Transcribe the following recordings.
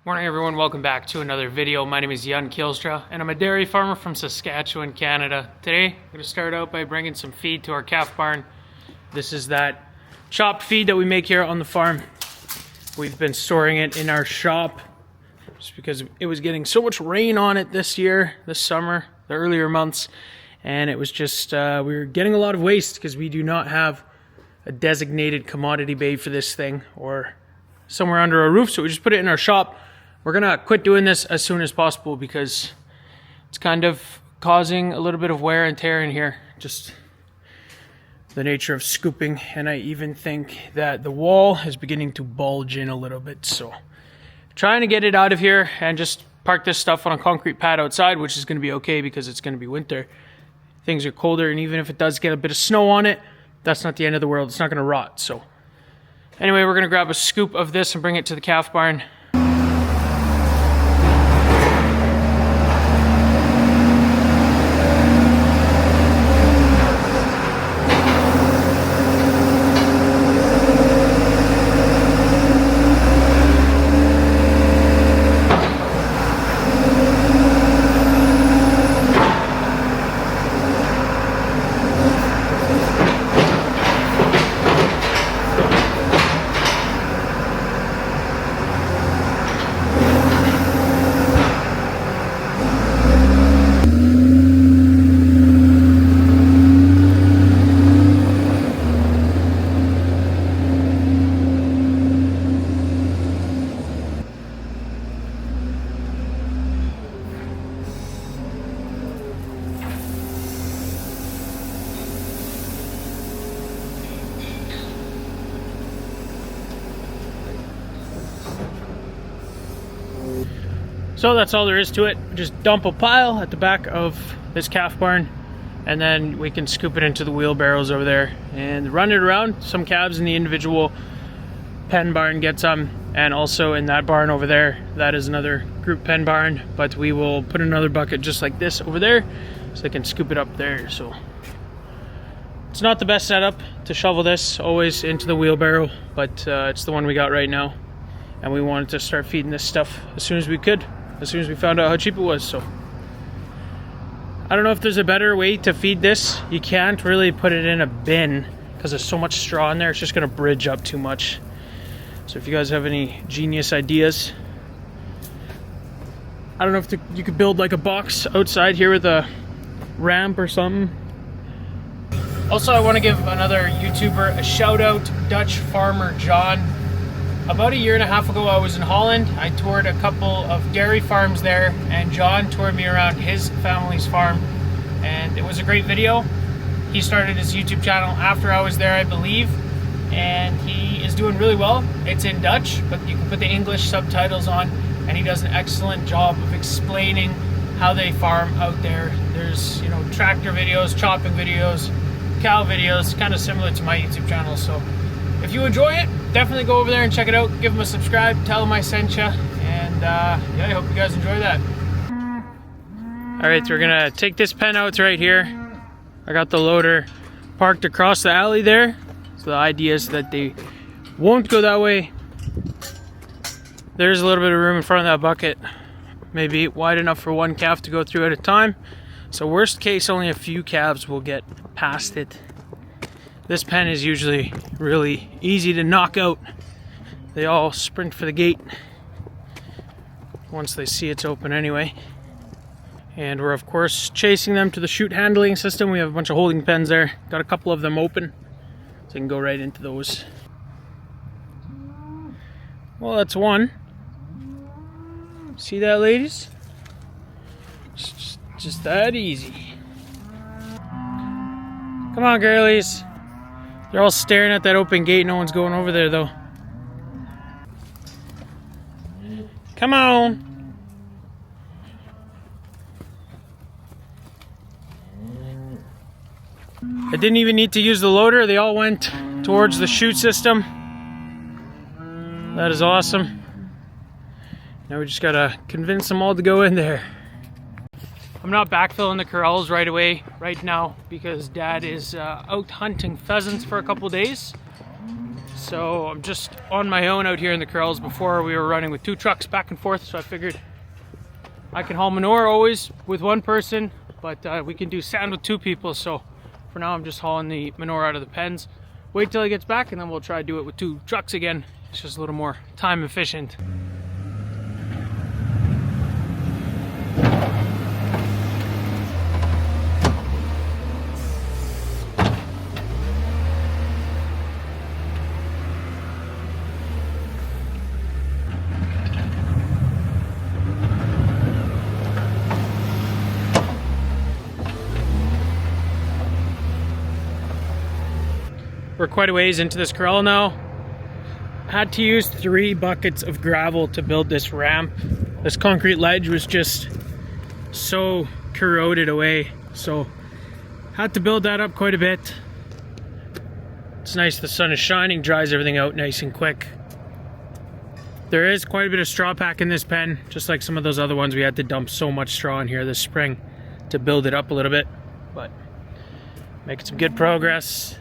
Morning everyone, welcome back to another video. My name is Jan Kielstra and I'm a dairy farmer from Saskatchewan, Canada. Today I'm going to start out by bringing some feed to our calf barn. This is that chopped feed that we make here on the farm. We've been storing it in our shop just because it was getting so much rain on it this summer, the earlier months, and it was just, we were getting a lot of waste because we do not have a designated commodity bay for this thing or somewhere under a roof, so we just put it in our shop. We're gonna quit doing this as soon as possible because it's kind of causing a little bit of wear and tear in here, just the nature of scooping, and I even think that the wall is beginning to bulge in a little bit, so trying to get it out of here and just park this stuff on a concrete pad outside, which is going to be okay because it's going to be winter. Things are colder, and even if it does get a bit of snow on it, that's not the end of the world. It's not going to rot. So anyway, we're going to grab a scoop of this and bring it to the calf barn. So that's all there is to it. Just dump a pile at the back of this calf barn, and then we can scoop it into the wheelbarrows over there and run it around. Some calves in the individual pen barn get some, and also in that barn over there, that is another group pen barn, but we will put another bucket just like this over there so they can scoop it up there. So it's not the best setup to shovel this always into the wheelbarrow, but it's the one we got right now, and we wanted to start feeding this stuff as soon as we could, as soon as we found out how cheap it was. So I don't know if there's a better way to feed this. You can't really put it in a bin because there's so much straw in there. It's just going to bridge up too much. So if you guys have any genius ideas, I don't know if you could build like a box outside here with a ramp or something. Also, I want to give another YouTuber a shout out, Dutch farmer John. About a year and a half ago, I was in Holland. I toured a couple of dairy farms there, and John toured me around his family's farm, and it was a great video. He started his YouTube channel after I was there, I believe, and he is doing really well. It's in Dutch, but you can put the English subtitles on, and he does an excellent job of explaining how they farm out there. There's, you know, tractor videos, chopping videos, cow videos, kind of similar to my YouTube channel. So if you enjoy it, definitely go over there and check it out. Give them a subscribe, tell them I sent you, and yeah, I hope you guys enjoy that. Alright, so we're gonna take this pen out. It's right here. I got the loader parked across the alley there, so the idea is that they won't go that way. There's a little bit of room in front of that bucket, maybe wide enough for one calf to go through at a time. So worst case, only a few calves will get past it. This pen is usually really easy to knock out. They all sprint for the gate once they see it's open anyway. And we're of course chasing them to the chute handling system. We have a bunch of holding pens there. Got a couple of them open, so you can go right into those. Well, that's one. See that, ladies? Just that easy. Come on, girlies. They're all staring at that open gate. No one's going over there, though. Come on. I didn't even need to use the loader. They all went towards the chute system. That is awesome. Now we just gotta convince them all to go in there. I'm not backfilling the corrals right away, right now, because Dad is out hunting pheasants for a couple days. So I'm just on my own out here in the corrals. Before we were running with 2 trucks back and forth, so I figured I can haul manure always with 1 person, but we can do sand with 2 people. So for now I'm just hauling the manure out of the pens. Wait till he gets back and then we'll try to do it with 2 trucks again. It's just a little more time efficient. We're quite a ways into this corral now. Had to use 3 buckets of gravel to build this ramp. This concrete ledge was just so corroded away, so had to build that up quite a bit. It's nice the sun is shining, dries everything out nice and quick. There is quite a bit of straw pack in this pen, just like some of those other ones. We had to dump so much straw in here this spring to build it up a little bit, but making some good progress.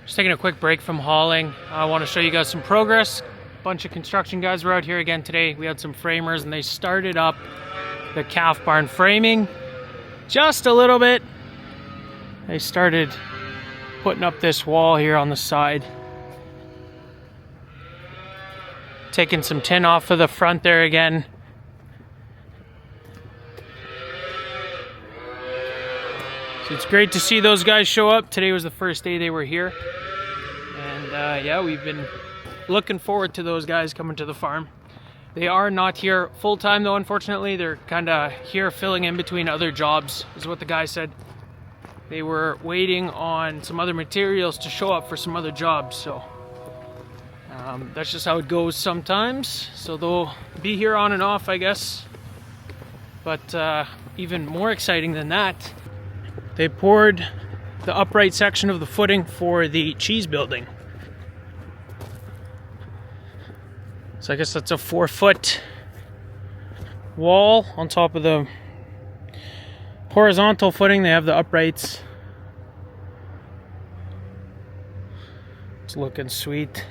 Taking a quick break from hauling. I want to show you guys some progress. A bunch of construction guys were out here again today. We had some framers and they started up the calf barn framing just a little bit. They started putting up this wall here on the side. Taking some tin off of the front there again. So it's great to see those guys show up. Today was the first day they were here. Yeah, we've been looking forward to those guys coming to the farm. They are not here full-time though, unfortunately. They're kind of here filling in between other jobs, is what the guy said. They were waiting on some other materials to show up for some other jobs, so that's just how it goes sometimes. So they'll be here on and off, I guess. But even more exciting than that, they poured the upright section of the footing for the cheese building. So I guess that's a 4-foot wall on top of the horizontal footing. They have the uprights. It's looking sweet.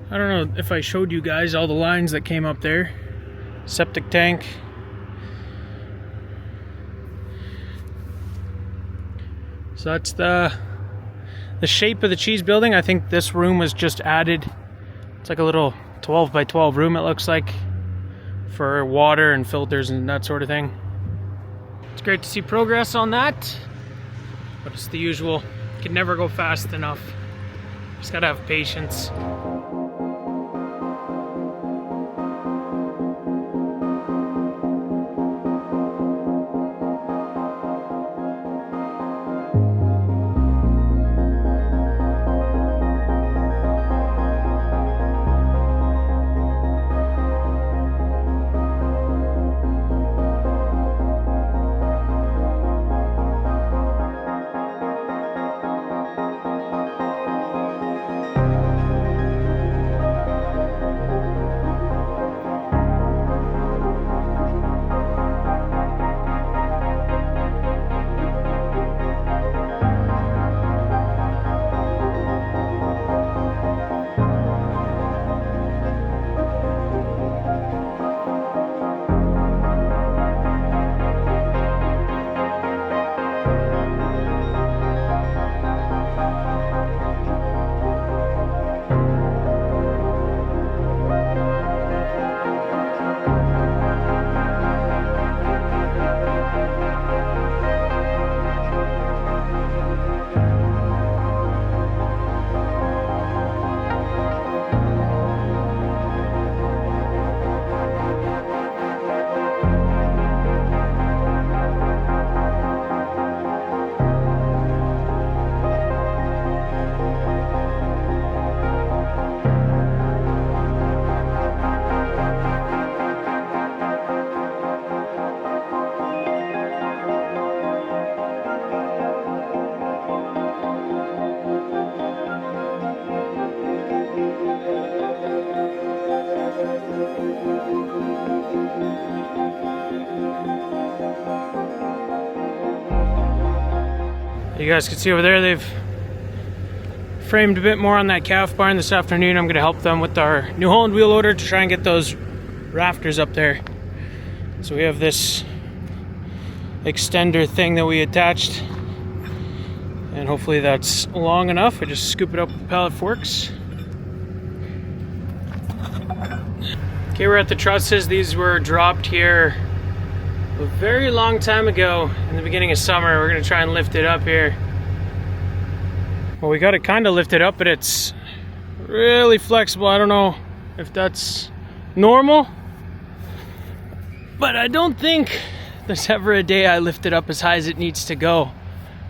I don't know if I showed you guys all the lines that came up there. Septic tank. So that's the shape of the cheese building. I think this room was just added. It's like a little 12 by 12 room, it looks like, for water and filters and that sort of thing. It's great to see progress on that, but it's the usual. Can never go fast enough. Just gotta have patience. You guys can see over there, they've framed a bit more on that calf barn this afternoon. I'm gonna help them with our New Holland wheel loader to try and get those rafters up there. So we have this extender thing that we attached, and hopefully that's long enough. I just scoop it up with pallet forks. Okay, we're at the trusses. These were dropped here a very long time ago in the beginning of summer. We're gonna try and lift it up here. Well, we got it kind of lifted up, but it's really flexible. I don't know if that's normal, but I don't think there's ever a day I lift it up as high as it needs to go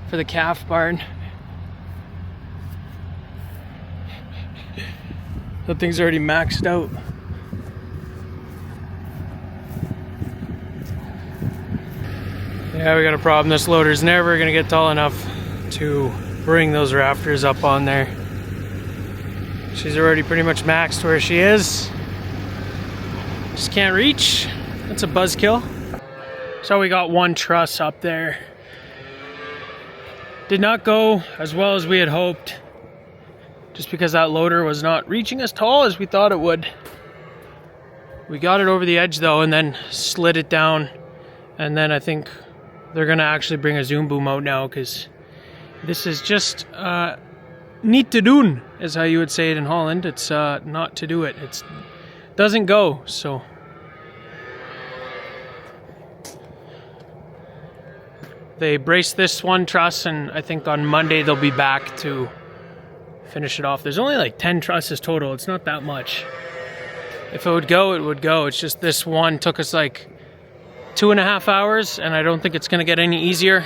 for the calf barn. That thing's already maxed out. Yeah, we got a problem. This loader's never gonna get tall enough to bring those rafters up on there. She's already pretty much maxed where she is. Just can't reach. That's a buzzkill. So we got one truss up there. Did not go as well as we had hoped, just because that loader was not reaching as tall as we thought it would. We got it over the edge though, and then slid it down, and then I think they're gonna actually bring a zoom boom out now, because this is just niet te doen, is how you would say it in Holland. It's not to do it. It doesn't go, so. They braced this one truss, and I think on Monday they'll be back to finish it off. There's only like 10 trusses total. It's not that much. If it would go, it would go. It's just this one took us like 2.5 hours, and I don't think it's gonna get any easier.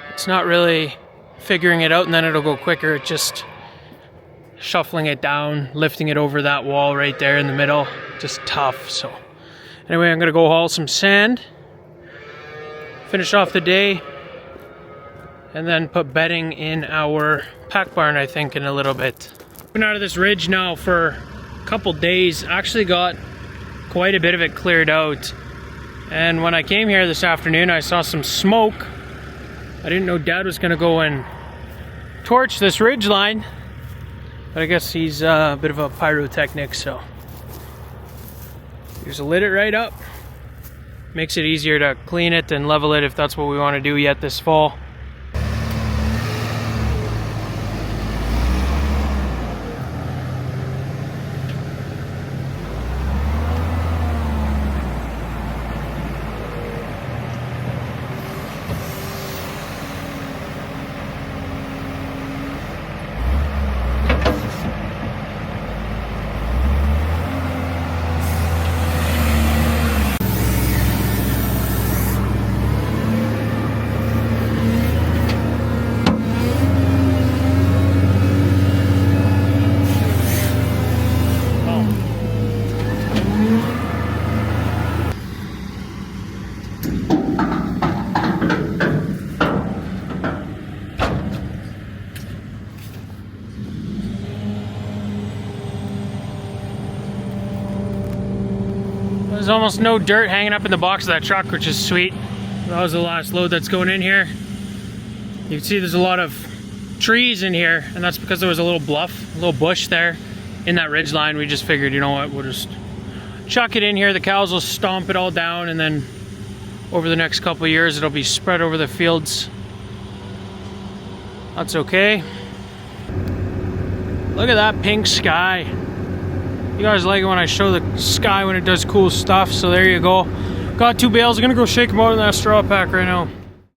It's not really figuring it out and then it'll go quicker. It's just shuffling it down, lifting it over that wall right there in the middle. Just tough. So anyway, I'm gonna go haul some sand, finish off the day, and then put bedding in our pack barn, I think, in a little bit. Been out of this ridge now for a couple days. Actually got quite a bit of it cleared out. And when I came here this afternoon, I saw some smoke. I didn't know Dad was gonna go and torch this ridge line, but I guess he's a bit of a pyrotechnic, so just lit it right up. Makes it easier to clean it and level it if that's what we want to do yet this fall. There's almost no dirt hanging up in the box of that truck, which is sweet. That was the last load that's going in here. You can see there's a lot of trees in here, and that's because there was a little bluff, a little bush there in that ridge line. We just figured, you know what, we'll just chuck it in here. The cows will stomp it all down, and then over the next couple of years it'll be spread over the fields. That's okay. Look at that pink sky. You guys like it when I show the sky when it does cool stuff, so there you go. Got 2 bales. I'm gonna go shake them out in that straw pack right now.